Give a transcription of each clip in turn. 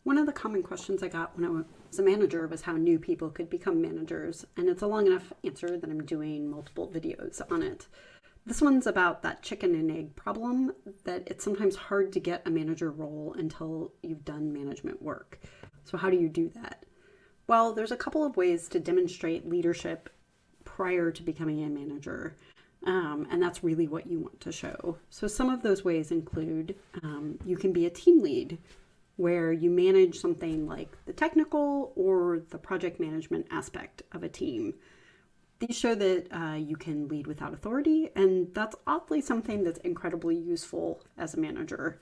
One of the common questions I got when I was a manager was how new people could become managers, and it's a long enough answer that I'm doing multiple videos on it. This one's about that chicken and egg problem, that it's sometimes hard to get a manager role until you've done management work. So how do you do that? Well, there's a couple of ways to demonstrate leadership prior to becoming a manager. And that's really what you want to show. So some of those ways include you can be a team lead, where you manage something like the technical or the project management aspect of a team. These show that you can lead without authority, and that's oddly something that's incredibly useful as a manager.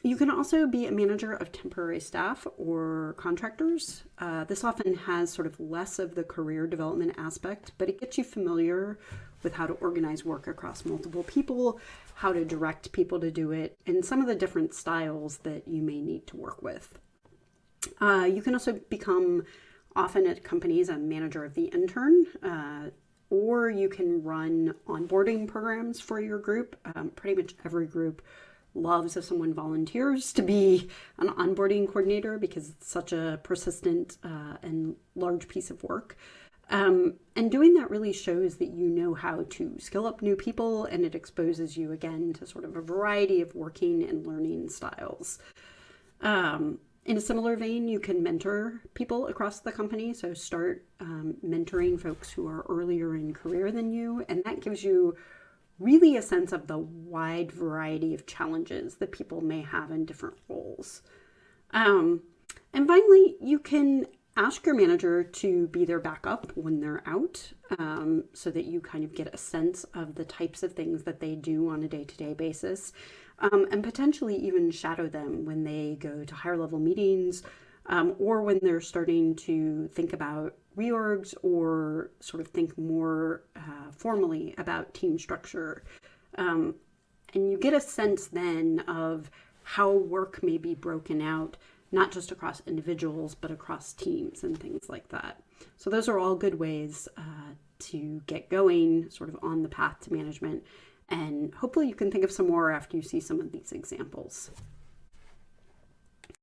You can also be a manager of temporary staff or contractors. This often has sort of less of the career development aspect, but it gets you familiar with how to organize work across multiple people, how to direct people to do it, and some of the different styles that you may need to work with. You can also become, often at companies, a manager of the intern, or you can run onboarding programs for your group. Pretty much every group loves if someone volunteers to be an onboarding coordinator because it's such a persistent and large piece of work. And doing that really shows that you know how to skill up new people, and it exposes you again to sort of a variety of working and learning styles. In a similar vein, you can mentor people across the company. So start mentoring folks who are earlier in career than you, and that gives you really a sense of the wide variety of challenges that people may have in different roles. And finally, you can ask your manager to be their backup when they're out, so that you kind of get a sense of the types of things that they do on a day-to-day basis, and potentially even shadow them when they go to higher level meetings, or when they're starting to think about reorgs or sort of think more formally about team structure. And you get a sense then of how work may be broken out, not just across individuals, but across teams and things like that. So those are all good ways to get going sort of on the path to management. And hopefully you can think of some more after you see some of these examples.